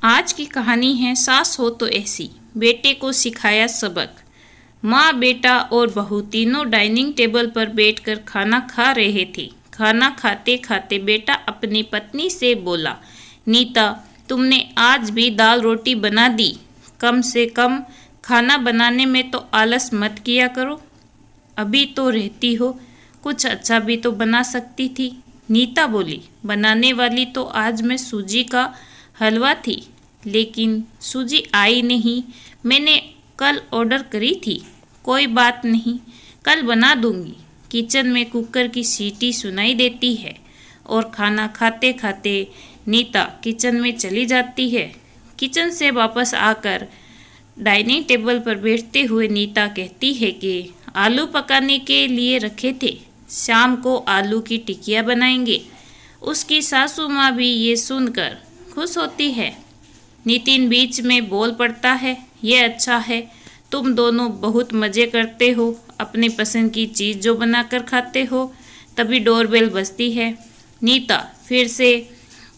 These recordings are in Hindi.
आज की कहानी है सास हो तो ऐसी। बेटे को सिखाया सबक। माँ, बेटा और बहू तीनों डाइनिंग टेबल पर बैठकर खाना खा रहे थे। खाना खाते खाते बेटा अपनी पत्नी से बोला, नीता, तुमने आज भी दाल रोटी बना दी। कम से कम खाना बनाने में तो आलस मत किया करो। अभी तो रहती हो, कुछ अच्छा भी तो बना सकती थी। नीता बोली, बनाने वाली तो आज मैं सूजी का हलवा थी, लेकिन सूजी आई नहीं। मैंने कल ऑर्डर करी थी। कोई बात नहीं, कल बना दूंगी। किचन में कुकर की सीटी सुनाई देती है और खाना खाते खाते नीता किचन में चली जाती है। किचन से वापस आकर डाइनिंग टेबल पर बैठते हुए नीता कहती है कि आलू पकाने के लिए रखे थे, शाम को आलू की टिकिया बनाएंगे। उसकी सासू माँ भी ये सुनकर खुश होती है। नितिन बीच में बोल पड़ता है, ये अच्छा है, तुम दोनों बहुत मज़े करते हो, अपनी पसंद की चीज़ जो बनाकर खाते हो। तभी डोरबेल बजती है। नीता फिर से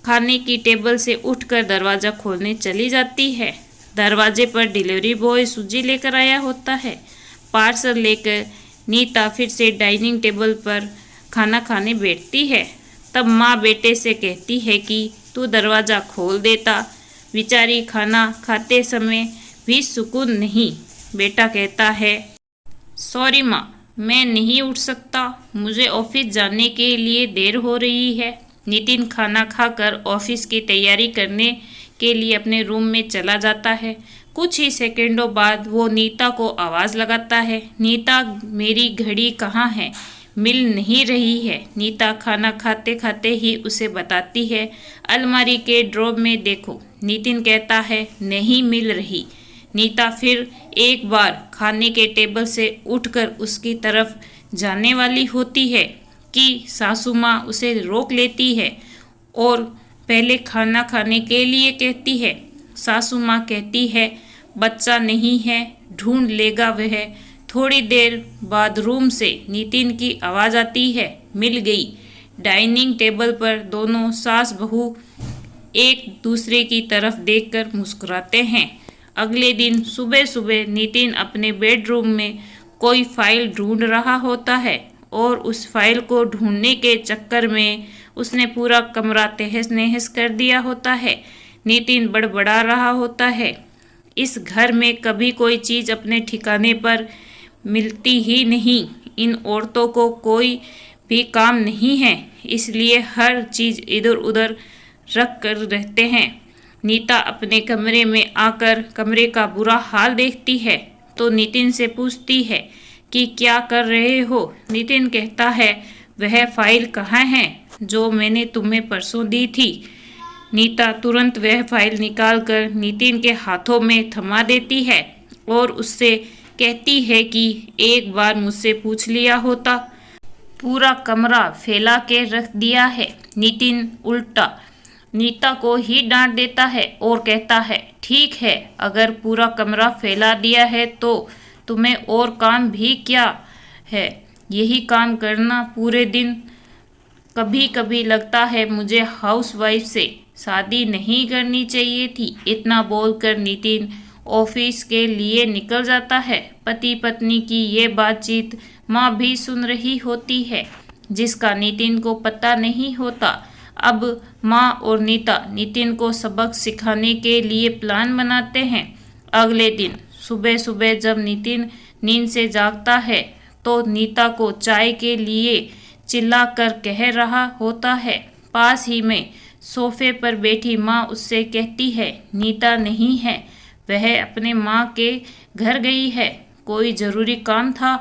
खाने की टेबल से उठकर दरवाज़ा खोलने चली जाती है। दरवाजे पर डिलीवरी बॉय सूजी लेकर आया होता है। पार्सल लेकर नीता फिर से डाइनिंग टेबल पर खाना खाने बैठती है। तब माँ बेटे से कहती है कि तू दरवाज़ा खोल देता, बेचारी खाना खाते समय भी सुकून नहीं। बेटा कहता है, सॉरी माँ, मैं नहीं उठ सकता, मुझे ऑफिस जाने के लिए देर हो रही है। नितिन खाना खाकर ऑफिस की तैयारी करने के लिए अपने रूम में चला जाता है। कुछ ही सेकंडों बाद वो नीता को आवाज़ लगाता है, नीता, मेरी घड़ी कहाँ है? मिल नहीं रही है। नीता खाना खाते खाते ही उसे बताती है, अलमारी के ड्रॉर में देखो। नितिन कहता है, नहीं मिल रही। नीता फिर एक बार खाने के टेबल से उठकर उसकी तरफ जाने वाली होती है कि सासू माँ उसे रोक लेती है और पहले खाना खाने के लिए कहती है। सासू माँ कहती है, बच्चा नहीं है, ढूंढ लेगा वह। थोड़ी देर बाद रूम से नितिन की आवाज़ आती है, मिल गई। डाइनिंग टेबल पर दोनों सास बहू एक दूसरे की तरफ देखकर मुस्कुराते हैं। अगले दिन सुबह सुबह नितिन अपने बेडरूम में कोई फाइल ढूंढ रहा होता है और उस फाइल को ढूंढने के चक्कर में उसने पूरा कमरा तहस नहस कर दिया होता है। नितिन बड़बड़ा रहा होता है, इस घर में कभी कोई चीज़ अपने ठिकाने पर मिलती ही नहीं। इन औरतों को कोई भी काम नहीं है, इसलिए हर चीज़ इधर उधर रख कर रहते हैं। नीता अपने कमरे में आकर कमरे का बुरा हाल देखती है तो नितिन से पूछती है कि क्या कर रहे हो? नितिन कहता है, वह फाइल कहाँ है जो मैंने तुम्हें परसों दी थी। नीता तुरंत वह फाइल निकालकर नितिन के हाथों में थमा देती है और उससे कहती है कि एक बार मुझसे पूछ लिया होता, पूरा कमरा फैला के रख दिया है। नितिन उल्टा नीता को ही डांट देता है और कहता है, ठीक है, अगर पूरा कमरा फैला दिया है तो तुम्हें और काम भी क्या है, यही काम करना पूरे दिन। कभी कभी लगता है मुझे हाउसवाइफ से शादी नहीं करनी चाहिए थी। इतना बोलकर नितिन ऑफिस के लिए निकल जाता है। पति पत्नी की ये बातचीत माँ भी सुन रही होती है, जिसका नितिन को पता नहीं होता। अब माँ और नीता नितिन को सबक सिखाने के लिए प्लान बनाते हैं। अगले दिन सुबह सुबह जब नितिन नींद से जागता है तो नीता को चाय के लिए चिल्लाकर कह रहा होता है। पास ही में सोफे पर बैठी माँ उससे कहती है, नीता नहीं है, वह अपने माँ के घर गई है, कोई ज़रूरी काम था।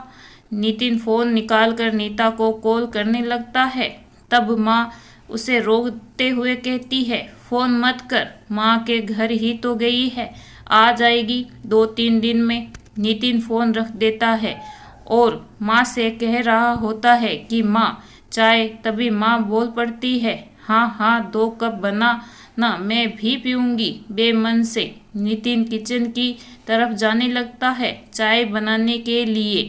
नितिन फ़ोन निकालकर नीता को कॉल करने लगता है। तब माँ उसे रोकते हुए कहती है, फ़ोन मत कर, माँ के घर ही तो गई है, आ जाएगी 2-3 दिन में। नितिन फ़ोन रख देता है और माँ से कह रहा होता है कि माँ चाय। तभी माँ बोल पड़ती है, हाँ हाँ, 2 कप बना ना, मैं भी पीऊँगी बेमन से। नितिन किचन की तरफ जाने लगता है चाय बनाने के लिए।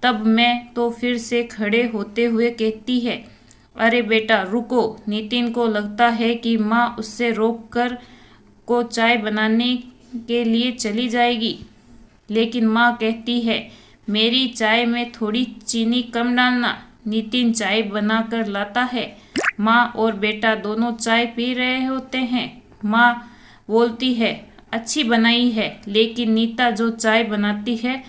तब मैं तो फिर से खड़े होते हुए कहती है, अरे बेटा रुको। नितिन को लगता है कि माँ उससे रोककर को चाय बनाने के लिए चली जाएगी। लेकिन माँ कहती है, मेरी चाय में थोड़ी चीनी कम डालना। नितिन चाय बनाकर लाता है। माँ और बेटा दोनों चाय पी रहे होते हैं। माँ बोलती है, अच्छी बनाई है, लेकिन नीता जो चाय बनाती है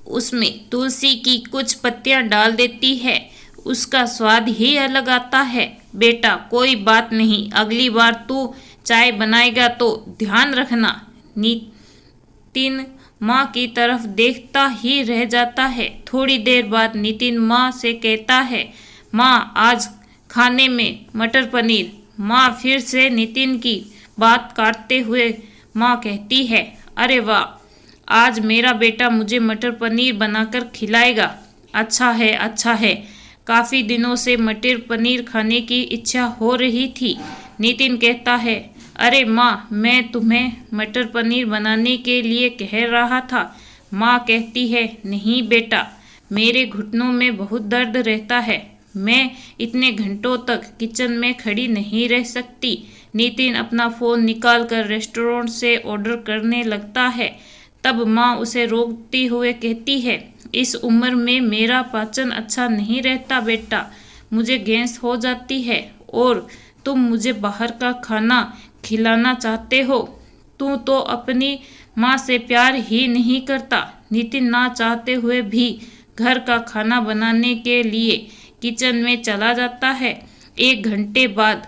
उसमें तुलसी की कुछ पत्तियां डाल देती है। उसका स्वाद ही अलग आता है। बेटा, कोई बात नहीं, अगली बार तू चाय बनाएगा तो ध्यान रखना। नितिन माँ की तरफ देखता ही रह जाता है। थोड़ी देर बाद नितिन माँ से कहता है, माँ आज खाने में मटर पनीर। माँ फिर से नितिन की बात काटते हुए माँ कहती है, अरे वाह, आज मेरा बेटा मुझे मटर पनीर बनाकर खिलाएगा। अच्छा है, अच्छा है। काफ़ी दिनों से मटर पनीर खाने की इच्छा हो रही थी। नितिन कहता है, अरे माँ, मैं तुम्हें मटर पनीर बनाने के लिए कह रहा था। माँ कहती है, नहीं बेटा, मेरे घुटनों में बहुत दर्द रहता है। मैं इतने घंटों तक किचन में खड़ी नहीं रह सकती। नितिन अपना फ़ोन निकालकर रेस्टोरेंट से ऑर्डर करने लगता है। तब माँ उसे रोकती हुए कहती है, इस उम्र में मेरा पाचन अच्छा नहीं रहता बेटा, मुझे गैस हो जाती है और तुम मुझे बाहर का खाना खिलाना चाहते हो। तू तो अपनी माँ से प्यार ही नहीं करता। नितिन ना चाहते हुए भी घर का खाना बनाने के लिए किचन में चला जाता है। 1 घंटे बाद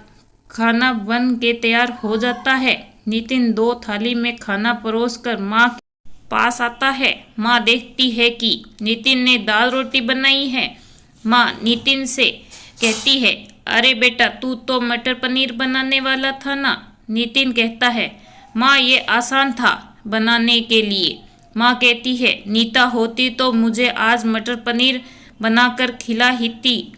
खाना बन के तैयार हो जाता है। नितिन 2 थाली में खाना परोसकर माँ के पास आता है। माँ देखती है कि नितिन ने दाल रोटी बनाई है। माँ नितिन से कहती है, अरे बेटा, तू तो मटर पनीर बनाने वाला था ना। नितिन कहता है, माँ ये आसान था बनाने के लिए। माँ कहती है, नीता होती तो मुझे आज मटर पनीर बनाकर खिला ही थी।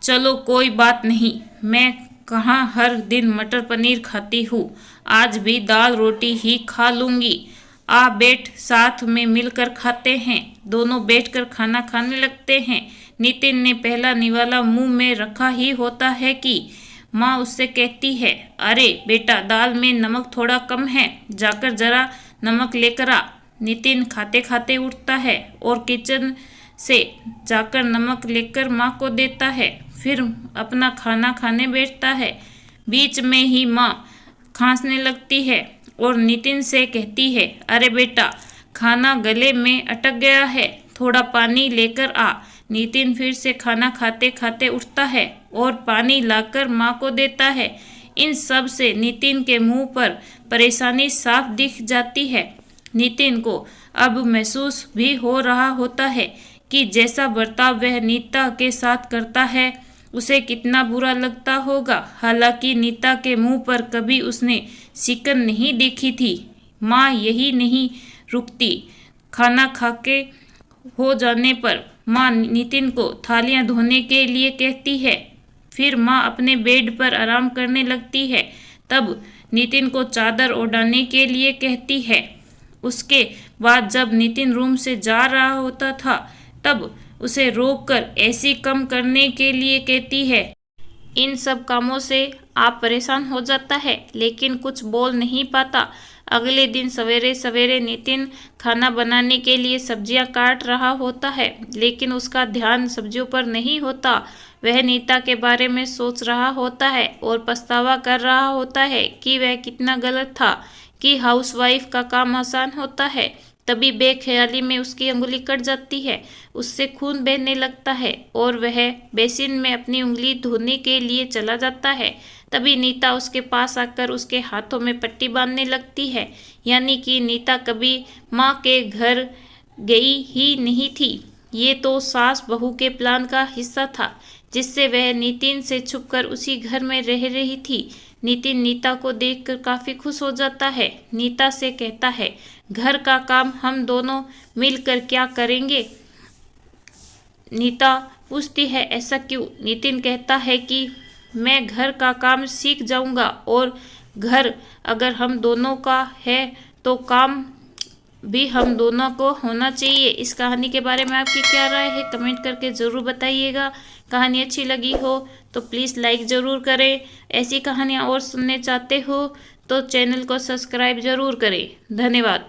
चलो कोई बात नहीं, मैं कहाँ हर दिन मटर पनीर खाती हूँ, आज भी दाल रोटी ही खा लूँगी। आ बैठ, साथ में मिलकर खाते हैं। दोनों बैठकर खाना खाने लगते हैं। नितिन ने पहला निवाला मुंह में रखा ही होता है कि माँ उससे कहती है, अरे बेटा, दाल में नमक थोड़ा कम है, जाकर जरा नमक लेकर आ। नितिन खाते खाते उठता है और किचन से जाकर नमक लेकर माँ को देता है। फिर अपना खाना खाने बैठता है। बीच में ही माँ खांसने लगती है और नितिन से कहती है, अरे बेटा, खाना गले में अटक गया है, थोड़ा पानी लेकर आ। नितिन फिर से खाना खाते खाते उठता है और पानी लाकर माँ को देता है। इन सब से नितिन के मुंह पर परेशानी साफ दिख जाती है। नितिन को अब महसूस भी हो रहा होता है कि जैसा बर्ताव वह नीता के साथ करता है उसे कितना बुरा लगता होगा। हालांकि नीता के मुंह पर कभी उसने सिकन नहीं देखी थी। माँ यही नहीं रुकती। खाना खाके हो जाने पर माँ नितिन को थालियाँ धोने के लिए कहती है। फिर माँ अपने बेड पर आराम करने लगती है। तब नितिन को चादर ओढ़ाने के लिए कहती है। उसके बाद जब नितिन रूम से जा रहा होता था तब उसे रोककर एसी कम करने के लिए कहती है। इन सब कामों से आप परेशान हो जाता है लेकिन कुछ बोल नहीं पाता। अगले दिन सवेरे सवेरे नितिन खाना बनाने के लिए सब्जियां काट रहा होता है, लेकिन उसका ध्यान सब्जियों पर नहीं होता। वह नीता के बारे में सोच रहा होता है और पछतावा कर रहा होता है कि वह कितना गलत था कि हाउसवाइफ का काम आसान होता है। तभी बेख्याली में उसकी उंगली कट जाती है, उससे खून बहने लगता है और वह बेसिन में अपनी उंगली धोने के लिए चला जाता है। तभी नीता उसके पास आकर उसके हाथों में पट्टी बांधने लगती है। यानी कि नीता कभी माँ के घर गई ही नहीं थी। ये तो सास बहू के प्लान का हिस्सा था जिससे वह नितिन से छुपकर उसी घर में रह रही थी। नितिन नीता को देखकर काफ़ी खुश हो जाता है। नीता से कहता है, घर का काम हम दोनों मिलकर क्या करेंगे? नीता पूछती है, ऐसा क्यों? नितिन कहता है कि मैं घर का काम सीख जाऊंगा और घर अगर हम दोनों का है तो काम भी हम दोनों को होना चाहिए। इस कहानी के बारे में आपकी क्या राय है कमेंट करके ज़रूर बताइएगा। कहानी अच्छी लगी हो तो प्लीज़ लाइक ज़रूर करें। ऐसी कहानियाँ और सुनने चाहते हो तो चैनल को सब्सक्राइब ज़रूर करें। धन्यवाद।